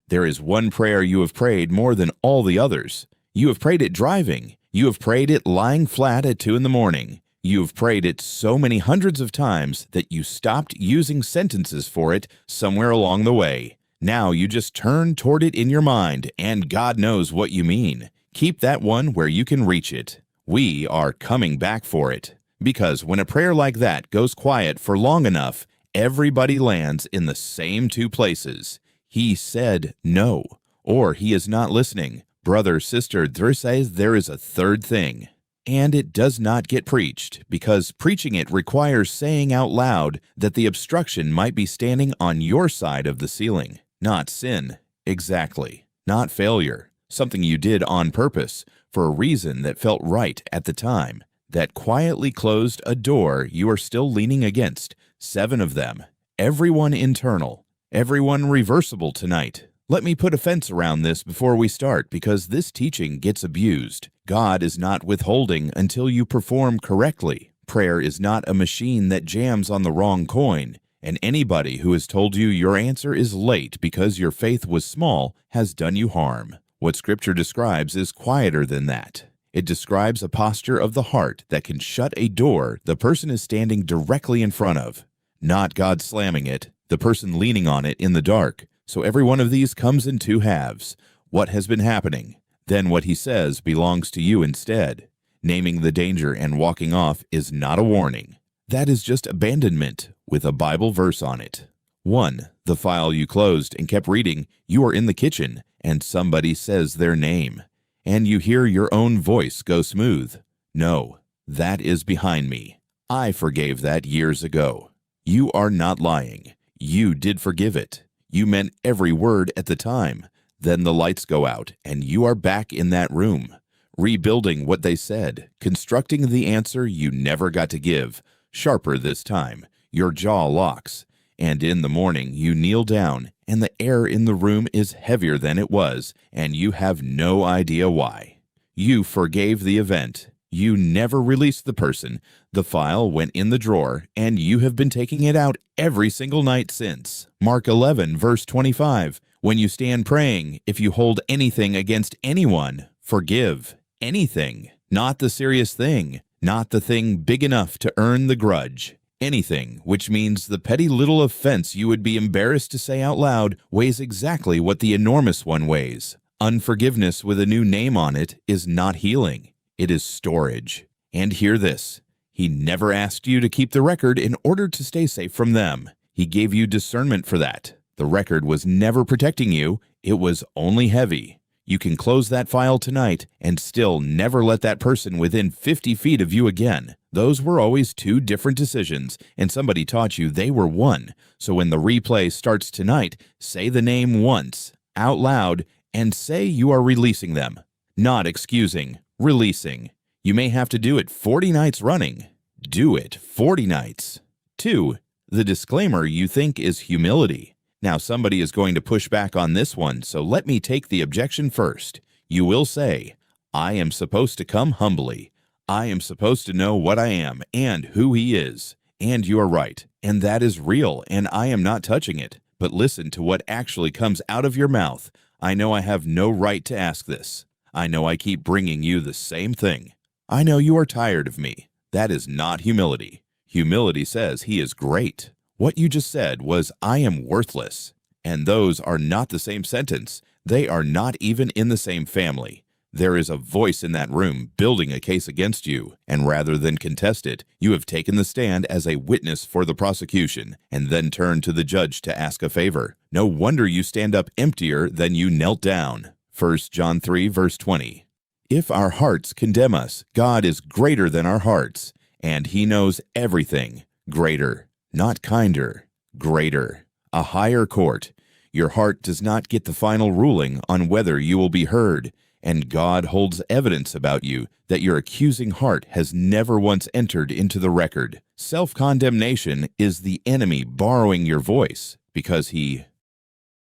There is one prayer you have prayed more than all the others. You have prayed it driving. You have prayed it lying flat at 2 in the morning. You have prayed it so many hundreds of times that you stopped using sentences for it somewhere along the way. Now you just turn toward it in your mind, and God knows what you mean. Keep that one where you can reach it. We are coming back for it. Because when a prayer like that goes quiet for long enough, everybody lands in the same 2 places. He said no, or he is not listening. Brother, sister, there is a third thing. And it does not get preached, because preaching it requires saying out loud that the obstruction might be standing on your side of the ceiling. Not sin, exactly. Not failure, something you did on purpose, for a reason that felt right at the time, that quietly closed a door you are still leaning against. 7 of them, everyone internal, everyone reversible tonight. Let me put a fence around this before we start, because this teaching gets abused. God is not withholding until you perform correctly. Prayer is not a machine that jams on the wrong coin, and anybody who has told you your answer is late because your faith was small has done you harm. What Scripture describes is quieter than that. It describes a posture of the heart that can shut a door the person is standing directly in front of. Not God slamming it, the person leaning on it in the dark. So every one of these comes in 2 halves. What has been happening? Then what he says belongs to you instead. Naming the danger and walking off is not a warning. That is just abandonment with a Bible verse on it. 1. The file you closed and kept reading, you are in the kitchen and somebody says their name, and you hear your own voice go smooth. No, that is behind me. I forgave that years ago. You are not lying. You did forgive it. You meant every word at the time. Then the lights go out, and you are back in that room, rebuilding what they said, constructing the answer you never got to give, sharper this time. Your jaw locks, and in the morning you kneel down, and the air in the room is heavier than it was, and you have no idea why. You forgave the event. You never released the person. The file went in the drawer, and you have been taking it out every single night since. Mark 11, verse 25. When you stand praying, if you hold anything against anyone, forgive. Anything. Not the serious thing. Not the thing big enough to earn the grudge. Anything, which means the petty little offense you would be embarrassed to say out loud, weighs exactly what the enormous one weighs. Unforgiveness with a new name on it is not healing. It is storage. And hear this. He never asked you to keep the record in order to stay safe from them. He gave you discernment for that. The record was never protecting you. It was only heavy. You can close that file tonight and still never let that person within 50 feet of you again. Those were always 2 different decisions, and somebody taught you they were one. So when the replay starts tonight, say the name once, out loud, and say you are releasing them. Not excusing, releasing. You may have to do it 40 nights running. Do it 40 nights. 2. The disclaimer you think is humility. Now somebody is going to push back on this one, so let me take the objection first. You will say, I am supposed to come humbly. I am supposed to know what I am and who he is. And you are right, and that is real, and I am not touching it. But listen to what actually comes out of your mouth. I know I have no right to ask this. I know I keep bringing you the same thing. I know you are tired of me. That is not humility. Humility says he is great. What you just said was, I am worthless. And those are not the same sentence. They are not even in the same family. There is a voice in that room building a case against you, and rather than contest it, you have taken the stand as a witness for the prosecution, and then turned to the judge to ask a favor. No wonder you stand up emptier than you knelt down. 1 John 3, verse 20. If our hearts condemn us, God is greater than our hearts, and he knows everything. Greater. Not kinder, greater, a higher court. Your heart does not get the final ruling on whether you will be heard, and God holds evidence about you that your accusing heart has never once entered into the record. Self-condemnation is the enemy borrowing your voice because he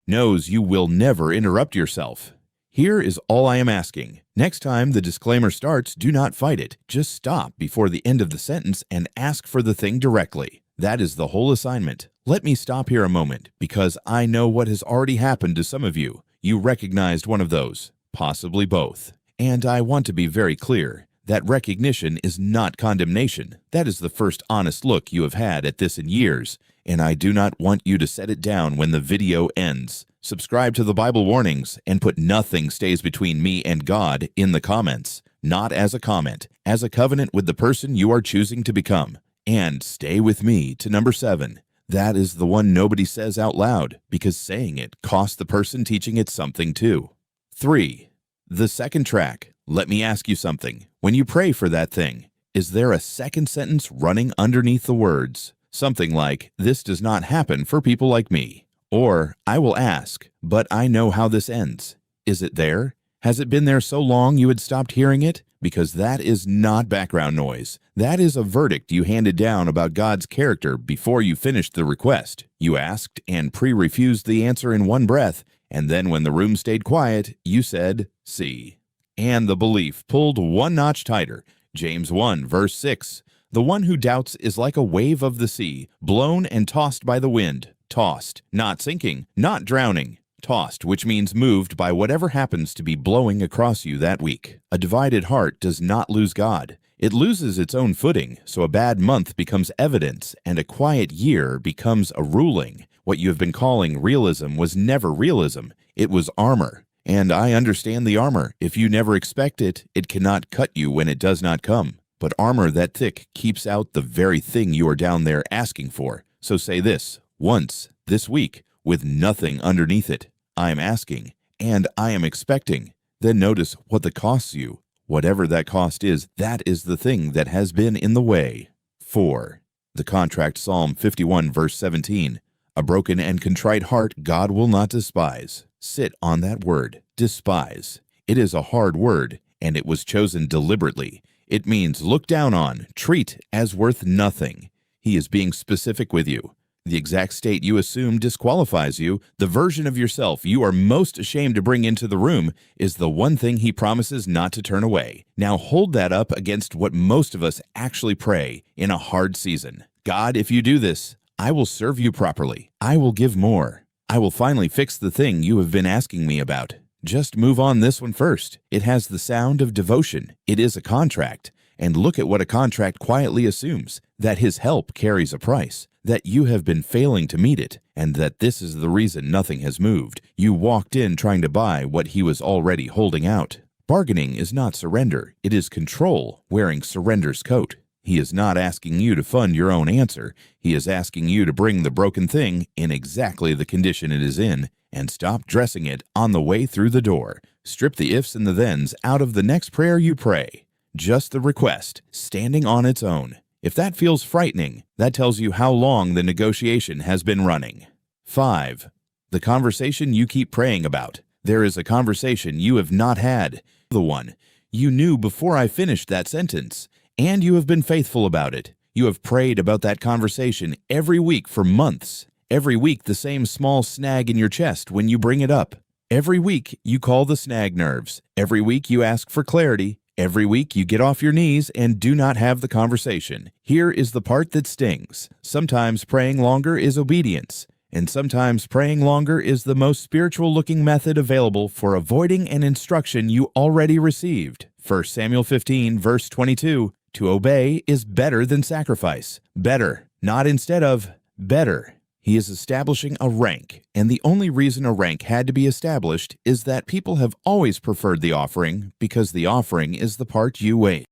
knows you will never interrupt yourself. Here is all I am asking. Next time the disclaimer starts, do not fight it. Just stop before the end of the sentence and ask for the thing directly. That is the whole assignment. Let me stop here a moment, because I know what has already happened to some of you. You recognized one of those, possibly both. And I want to be very clear. That recognition is not condemnation. That is the first honest look you have had at this in years, and I do not want you to set it down when the video ends. Subscribe to the Bible warnings and put "nothing stays between me and God" in the comments. Not as a comment, as a covenant with the person you are choosing to become. And stay with me to number 7. That is the one nobody says out loud, because saying it costs the person teaching it something too. 3. The second track. Let me ask you something. When you pray for that thing, is there a second sentence running underneath the words? Something like, "This does not happen for people like me." Or, "I will ask, but I know how this ends." Is it there? Has it been there so long you had stopped hearing it? Because that is not background noise. That is a verdict you handed down about God's character before you finished the request. You asked and pre-refused the answer in one breath, and then when the room stayed quiet, you said, "See." And the belief pulled one notch tighter. James 1, verse 6. The one who doubts is like a wave of the sea, blown and tossed by the wind. Tossed, not sinking, not drowning. Tossed, which means moved by whatever happens to be blowing across you that week. A divided heart does not lose God. It loses its own footing, so a bad month becomes evidence, and a quiet year becomes a ruling. What you have been calling realism was never realism. It was armor. And I understand the armor. If you never expect it, it cannot cut you when it does not come. But armor that thick keeps out the very thing you are down there asking for. So say this, once, this week, with nothing underneath it. I am asking, and I am expecting. Then notice what the costs you. Whatever that cost is, that is the thing that has been in the way. 4. The contract, Psalm 51, verse 17. A broken and contrite heart God will not despise. Sit on that word, despise. It is a hard word, and it was chosen deliberately. It means look down on, treat as worth nothing. He is being specific with you. The exact state you assume disqualifies you, the version of yourself you are most ashamed to bring into the room, is the one thing he promises not to turn away. Now hold that up against what most of us actually pray in a hard season. God, if you do this, I will serve you properly. I will give more. I will finally fix the thing you have been asking me about. Just move on this one first. It has the sound of devotion. It is a contract. And look at what a contract quietly assumes, that his help carries a price, that you have been failing to meet it, and that this is the reason nothing has moved. You walked in trying to buy what he was already holding out. Bargaining is not surrender. It is control wearing surrender's coat. He is not asking you to fund your own answer. He is asking you to bring the broken thing in exactly the condition it is in and stop dressing it on the way through the door. Strip the ifs and the thens out of the next prayer you pray. Just the request, standing on its own. If that feels frightening, that tells you how long the negotiation has been running. 5. The conversation you keep praying about. There is a conversation you have not had. The one you knew before I finished that sentence, and you have been faithful about it. You have prayed about that conversation every week for months. Every week the same small snag in your chest when you bring it up. Every week you call the snag nerves. Every week you ask for clarity. Every week you get off your knees and do not have the conversation. Here is the part that stings. Sometimes praying longer is obedience, and sometimes praying longer is the most spiritual-looking method available for avoiding an instruction you already received. 1 Samuel 15, verse 22, to obey is better than sacrifice. Better, not instead of, better. He is establishing a rank, and the only reason a rank had to be established is that people have always preferred the offering because the offering is the part you weigh.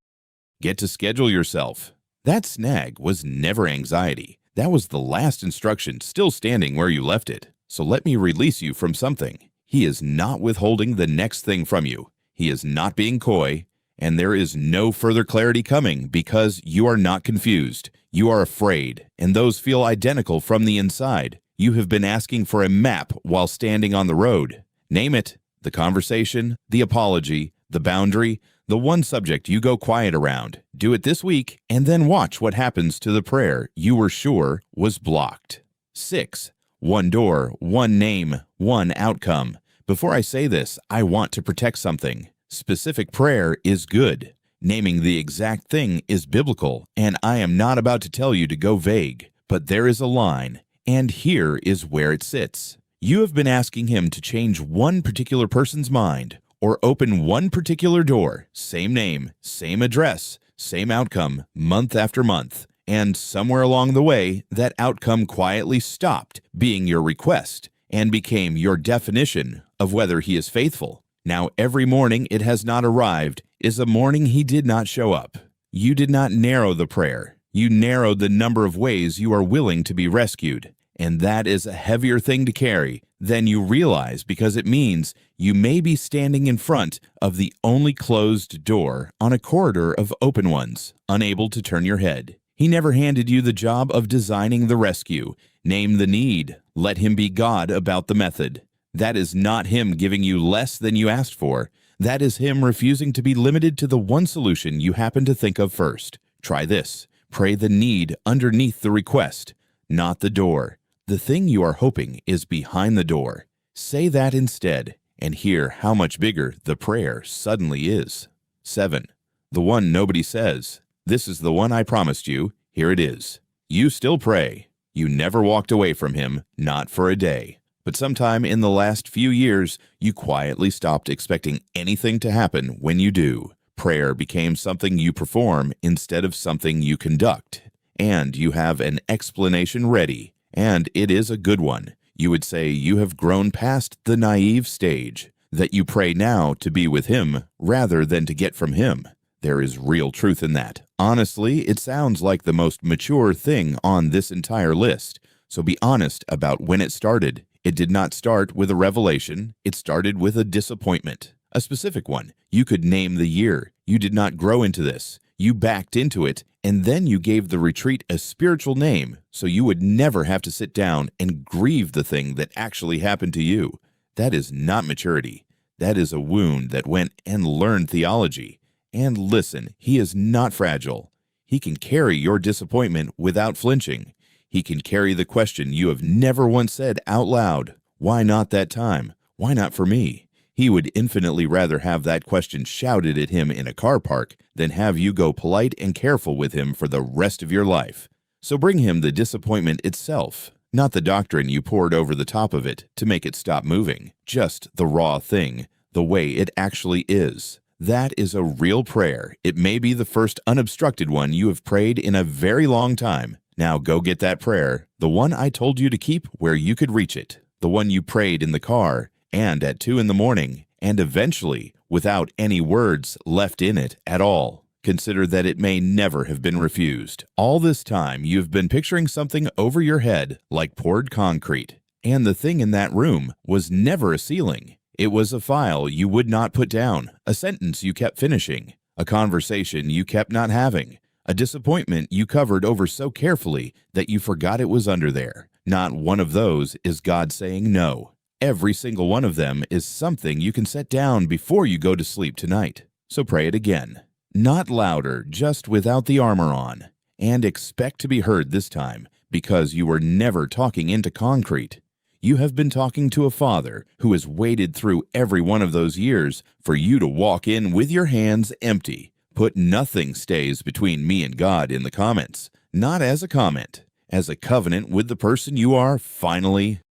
Get to schedule yourself. That snag was never anxiety. That was the last instruction still standing where you left it. So let me release you from something. He is not withholding the next thing from you. He is not being coy, and there is no further clarity coming because you are not confused. You are afraid, and those feel identical from the inside. You have been asking for a map while standing on the road. Name it: the conversation, the apology, the boundary, the one subject you go quiet around. Do it this week, and then watch what happens to the prayer you were sure was blocked. 6. One door, one name, one outcome. Before I say this, I want to protect something. Specific prayer is good. Naming the exact thing is biblical, and I am not about to tell you to go vague, but there is a line, and here is where it sits. You have been asking him to change one particular person's mind or open one particular door, same name, same address, same outcome, month after month. And somewhere along the way, that outcome quietly stopped being your request and became your definition of whether he is faithful. Now, every morning it has not arrived is a morning he did not show up. You did not narrow the prayer. You narrowed the number of ways you are willing to be rescued. And that is a heavier thing to carry than you realize, because it means you may be standing in front of the only closed door on a corridor of open ones, unable to turn your head. He never handed you the job of designing the rescue. Name the need. Let him be God about the method. That is not him giving you less than you asked for. That is him refusing to be limited to the one solution you happen to think of first. Try this. Pray the need underneath the request, not the door. The thing you are hoping is behind the door. Say that instead, and hear how much bigger the prayer suddenly is. 7. The one nobody says. This is the one I promised you. Here it is. You still pray. You never walked away from him, not for a day. But sometime in the last few years, you quietly stopped expecting anything to happen when you do. Prayer became something you perform instead of something you conduct. And you have an explanation ready. And it is a good one. You would say you have grown past the naive stage, that you pray now to be with him rather than to get from him. There is real truth in that. Honestly, it sounds like the most mature thing on this entire list. So be honest about when it started. It did not start with a revelation. It started with a disappointment, a specific one. You could name the year. You did not grow into this. You backed into it, and then you gave the retreat a spiritual name so you would never have to sit down and grieve the thing that actually happened to you. That is not maturity. That is a wound that went and learned theology. And listen, he is not fragile. He can carry your disappointment without flinching. He can carry the question you have never once said out loud. Why not that time? Why not for me? He would infinitely rather have that question shouted at him in a car park than have you go polite and careful with him for the rest of your life. So bring him the disappointment itself, not the doctrine you poured over the top of it to make it stop moving, just the raw thing, the way it actually is. That is a real prayer. It may be the first unobstructed one you have prayed in a very long time. Now go get that prayer, the one I told you to keep where you could reach it, the one you prayed in the car and at 2 in the morning, and eventually without any words left in it at all. Consider that it may never have been refused. All this time you've been picturing something over your head like poured concrete, and the thing in that room was never a ceiling. It was a file you would not put down, a sentence you kept finishing, a conversation you kept not having, a disappointment you covered over so carefully that you forgot it was under there. Not one of those is God saying no. Every single one of them is something you can set down before you go to sleep tonight. So pray it again. Not louder, just without the armor on. And expect to be heard this time, because you were never talking into concrete. You have been talking to a Father who has waited through every one of those years for you to walk in with your hands empty. Put nothing stays between me and God in the comments. Not as a comment, as a covenant with the person you are finally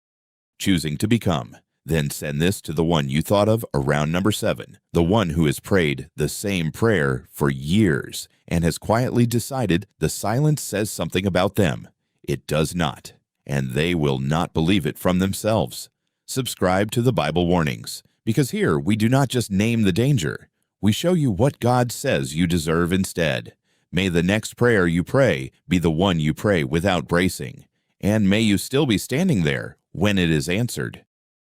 choosing to become. Then send this to the one you thought of around number 7, the one who has prayed the same prayer for years and has quietly decided the silence says something about them. It does not, and they will not believe it from themselves. Subscribe to the Bible warnings, because here we do not just name the danger. We show you what God says you deserve instead. May the next prayer you pray be the one you pray without bracing, and may you still be standing there when it is answered.